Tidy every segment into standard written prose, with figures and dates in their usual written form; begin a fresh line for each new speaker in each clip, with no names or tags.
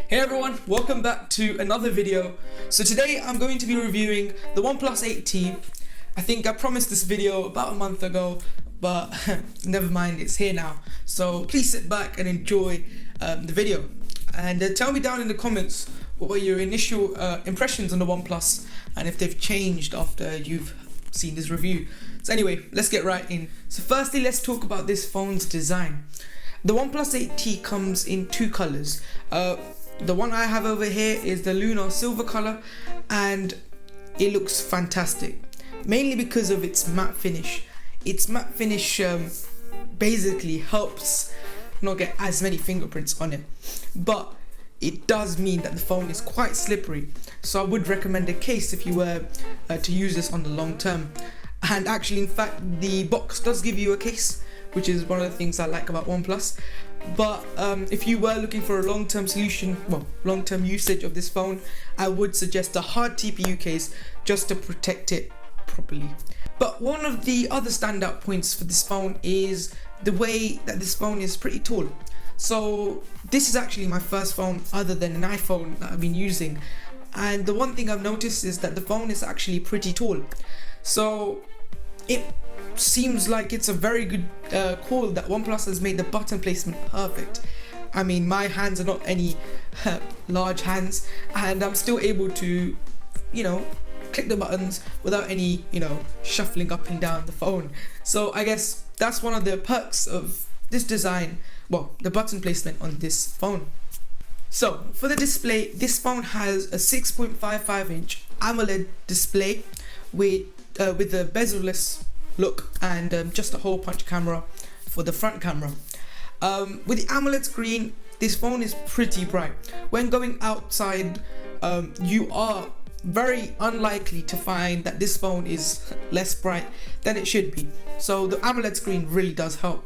Hey everyone, welcome back to another video. So today I'm going to be reviewing the OnePlus 8T. I think I promised this video about a month ago, but never mind, it's here now. So please sit back and enjoy the video. And tell me down in the comments what were your initial impressions on the OnePlus and if they've changed after you've seen this review. So anyway, let's get right in. So firstly, let's talk about this phone's design. The OnePlus 8T comes in two colors. The one I have over here is the lunar silver color, and it looks fantastic, mainly because of its matte finish. Its matte finish basically helps not get as many fingerprints on it, but it does mean that the phone is quite slippery, so I would recommend a case if you were to use this on the long term. And actually, in fact, the box does give you a case, which is one of the things I like about OnePlus. But if you were looking for a long-term solution, long-term usage of this phone, I would suggest a hard TPU case just to protect it properly. But one of the other standout points for this phone is the way that this phone is pretty tall. So this is actually my first phone other than an iPhone that I've been using, and the one thing I've noticed is that the phone is actually pretty tall. So it seems like it's a very good call that OnePlus has made the button placement perfect. I mean, my hands are not any large hands, and I'm still able to, click the buttons without any, shuffling up and down the phone. So I guess that's one of the perks of this design, the button placement on this phone. So for the display, this phone has a 6.55-inch AMOLED display with a bezel-less look and just a hole punch camera for the front camera. With the AMOLED screen, this phone is pretty bright. When going outside, you are very unlikely to find that this phone is less bright than it should be. So the AMOLED screen really does help.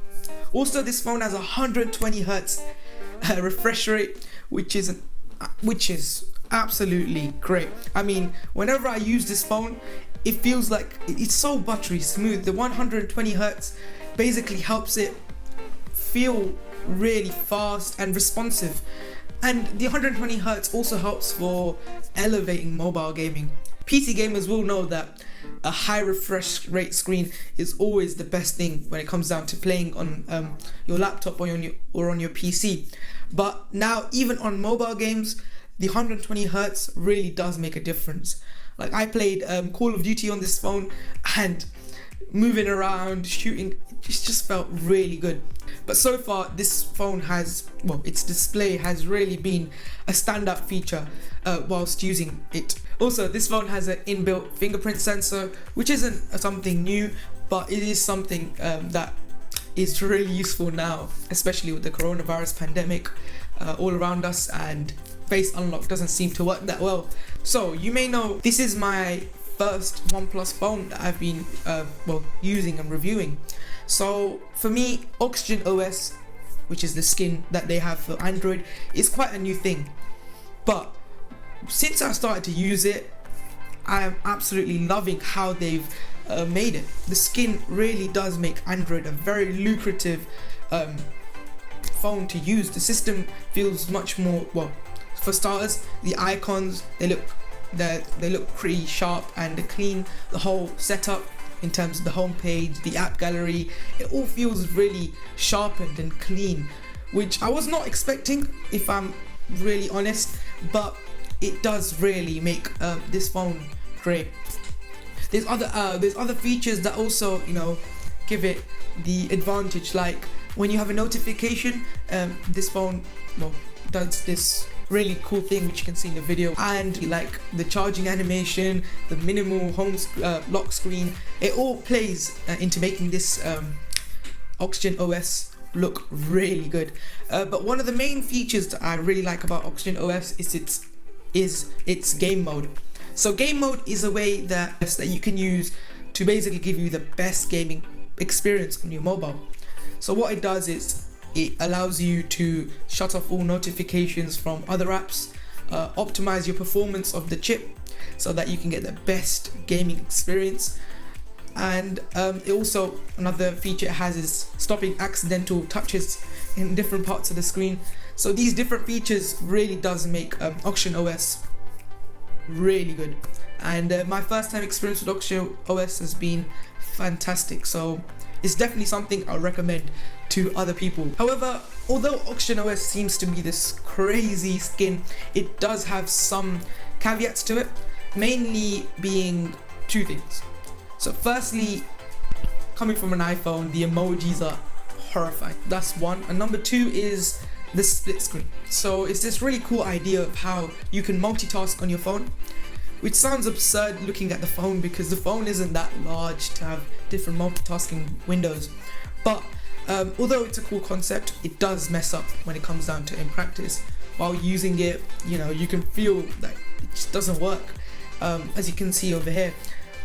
Also, this phone has a 120 Hz refresh rate, which is absolutely great. I mean, whenever I use this phone, it feels like it's so buttery smooth. The 120 Hz basically helps it feel really fast and responsive, and the 120 Hz also helps for elevating mobile gaming. PC gamers will know that a high refresh rate screen is always the best thing when it comes down to playing on your laptop or on your PC. But now, even on mobile games, the 120 Hz really does make a difference. Like, I played Call of Duty on this phone, and moving around, shooting, it just felt really good. But so far, this phone has, its display has really been a standout feature whilst using it. Also, this phone has an inbuilt fingerprint sensor, which isn't something new, but it is something that is really useful now, especially with the coronavirus pandemic all around us, and face unlock doesn't seem to work that well. So you may know this is my first OnePlus phone that I've been using and reviewing. So for me, Oxygen OS, which is the skin that they have for Android, is quite a new thing. But since I started to use it, I am absolutely loving how they've made it. The skin really does make Android a very lucrative phone to use. The system feels much more, for starters, the icons, they look pretty sharp and clean. The whole setup in terms of the home page, the app gallery, it all feels really sharpened and clean, which I was not expecting, if I'm really honest, but it does really make this phone great. There's other features that also give it the advantage, like when you have a notification, this phone does this really cool thing which you can see in the video, and like the charging animation, the minimal home lock screen, it all plays into making this Oxygen OS look really good. But one of the main features that I really like about Oxygen OS is its game mode. So game mode is a way that you can use to basically give you the best gaming experience on your mobile. So what it does is it allows you to shut off all notifications from other apps, optimize your performance of the chip so that you can get the best gaming experience. And it also, another feature it has is stopping accidental touches in different parts of the screen. So these different features really does make Oxygen OS really good, and my first time experience with Oxygen OS has been fantastic, so it's definitely something I'll recommend to other people. However, although Oxygen OS seems to be this crazy skin, it does have some caveats to it, mainly being two things. So firstly, coming from an iPhone, the emojis are horrifying. That's one. And number two is the split screen. So it's this really cool idea of how you can multitask on your phone, which sounds absurd looking at the phone because the phone isn't that large to have different multitasking windows. But although it's a cool concept, it does mess up when it comes down to in practice. While using it, you can feel that it just doesn't work. As you can see over here,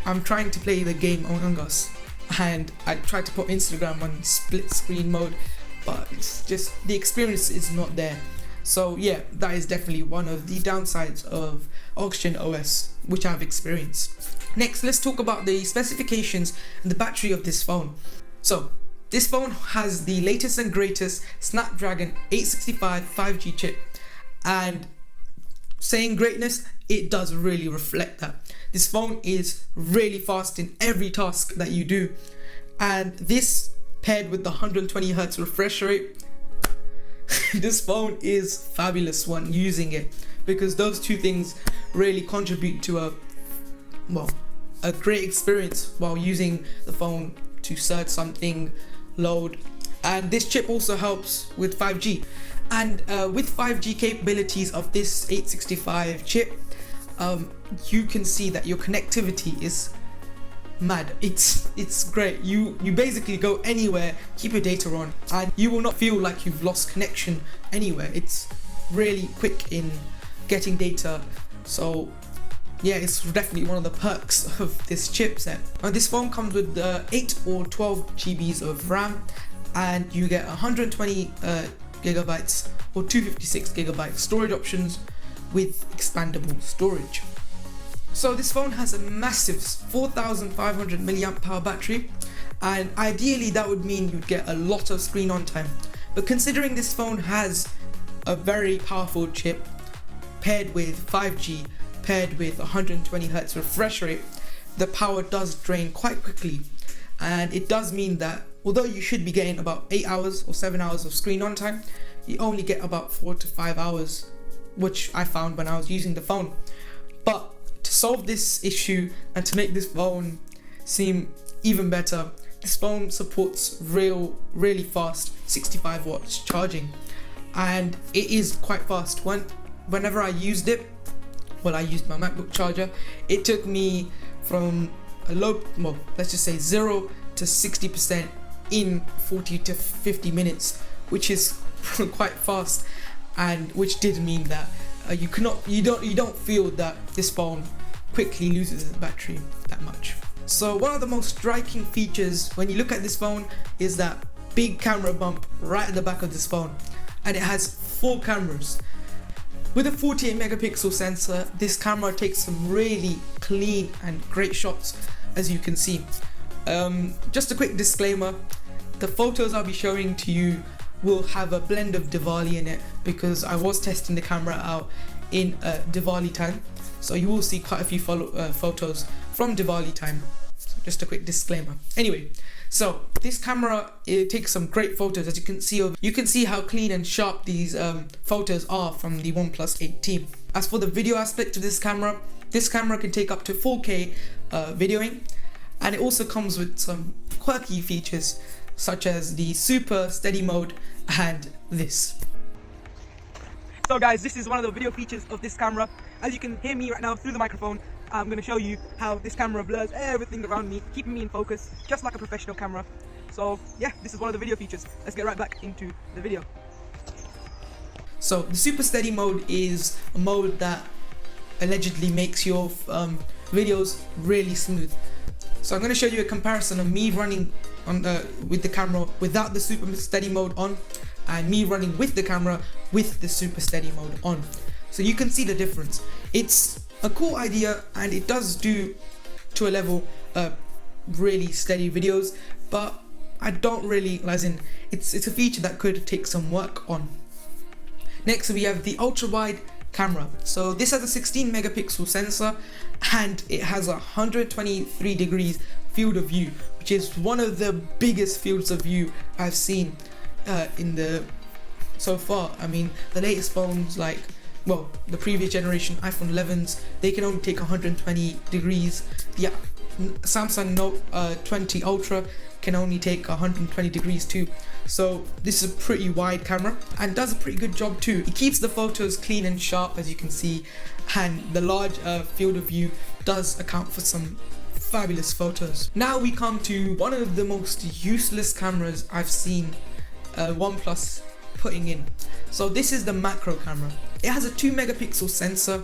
I'm trying to play the game Among Us, and I tried to put Instagram on split screen mode, but it's just the experience is not there. So yeah, that is definitely one of the downsides of Oxygen OS, which I've experienced. Next, let's talk about the specifications and the battery of this phone. So this phone has the latest and greatest Snapdragon 865 5G chip, and saying greatness, it does really reflect that. This phone is really fast in every task that you do, and this paired with the 120Hz refresh rate, this phone is fabulous when using it, because those two things really contribute to a great experience while using the phone to search something, load. And this chip also helps with 5G, and with 5G capabilities of this 865 chip, you can see that your connectivity is mad. It's great. You basically go anywhere, keep your data on, and you will not feel like you've lost connection anywhere. It's really quick in getting data. So yeah, it's definitely one of the perks of this chipset. Now this phone comes with 8 or 12 GBs of RAM, and you get 120 gigabytes or 256 gigabyte storage options with expandable storage. So this phone has a massive 4500 milliamp hour battery, and ideally that would mean you'd get a lot of screen on time. But considering this phone has a very powerful chip paired with 5G, paired with 120Hz refresh rate, the power does drain quite quickly, and it does mean that although you should be getting about 8 hours or 7 hours of screen on time, you only get about 4 to 5 hours, which I found when I was using the phone. But to solve this issue and to make this phone seem even better, this phone supports really fast 65 watts charging, and it is quite fast. Whenever I used it, I used my MacBook charger, it took me from a low, let's just say 0 to 60% in 40 to 50 minutes, which is quite fast, and which did mean that you don't feel that this phone quickly loses its battery that much. So one of the most striking features when you look at this phone is that big camera bump right at the back of this phone, and it has 4 cameras. With a 48 megapixel sensor, this camera takes some really clean and great shots, as you can see. Just a quick disclaimer, the photos I'll be showing to you will have a blend of Diwali in it, because I was testing the camera out in Diwali time, so you will see quite a few photos from Diwali time. So just a quick disclaimer. Anyway, so this camera, it takes some great photos, as you can see. You can see how clean and sharp these photos are from the OnePlus 8T. As for the video aspect of this camera can take up to 4K videoing, and it also comes with some quirky features such as the super steady mode and this. So guys, this is one of the video features of this camera. As you can hear me right now through the microphone, I'm going to show you how this camera blurs everything around me, keeping me in focus just like a professional camera. So yeah, this is one of the video features. Let's get right back into the video. So the super steady mode is a mode that allegedly makes your videos really smooth. So I'm going to show you a comparison of me running with the camera without the super steady mode on, and me running with the camera with the super steady mode on. So you can see the difference. It's a cool idea, and it does do to a level really steady videos, but I don't really, as in it's a feature that could take some work on. Next we have the ultra wide camera. So this has a 16 megapixel sensor and it has a 123 degrees field of view, which is one of the biggest fields of view I've seen so far. I mean, the latest phones, like, well, the previous generation iPhone 11s, they can only take 120 degrees. Yeah, Samsung Note 20 Ultra can only take 120 degrees too. So this is a pretty wide camera and does a pretty good job too. It keeps the photos clean and sharp, as you can see, and the large field of view does account for some fabulous photos. Now we come to one of the most useless cameras I've seen OnePlus putting in. So this is the macro camera. It has a 2 megapixel sensor,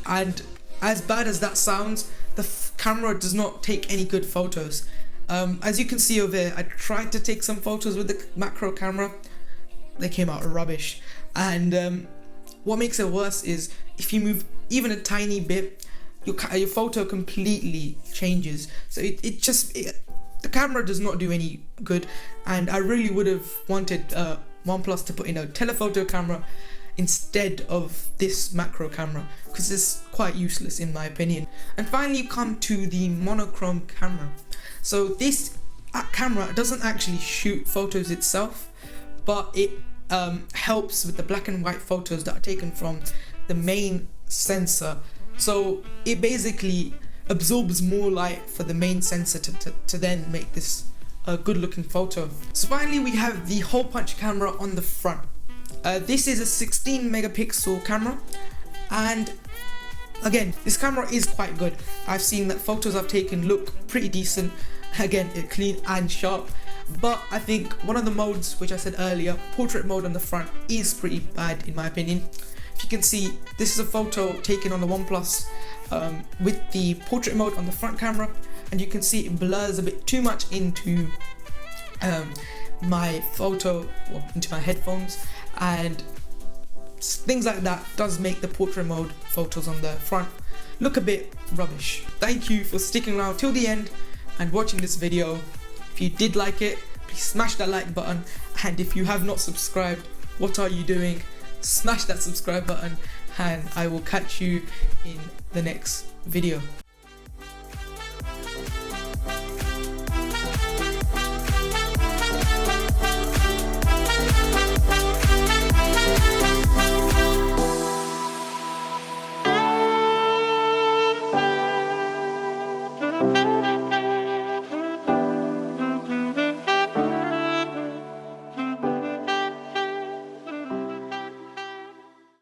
and as bad as that sounds, the camera does not take any good photos. As you can see over here, I tried to take some photos with the macro camera. They came out rubbish. And what makes it worse is if you move even a tiny bit, your photo completely changes. So the camera does not do any good, and I really would have wanted OnePlus to put in a telephoto camera instead of this macro camera, because it's quite useless in my opinion. And finally you come to the monochrome camera. So this camera doesn't actually shoot photos itself, but it helps with the black and white photos that are taken from the main sensor. So it basically absorbs more light for the main sensor to then make this a good looking photo. So finally we have the hole punch camera on the front. This is a 16 megapixel camera, and again, this camera is quite good. I've seen that photos I've taken look pretty decent. Again, it's clean and sharp, but I think one of the modes, which I said earlier, portrait mode on the front, is pretty bad in my opinion. If you can see, this is a photo taken on the OnePlus with the portrait mode on the front camera, and you can see it blurs a bit too much into my photo, well, into my headphones, and things like that does make the portrait mode photos on the front look a bit rubbish. Thank you for sticking around till the end and watching this video. If you did like it, please smash that like button, and if you have not subscribed, what are you doing? Smash that subscribe button, and I will catch you in the next video.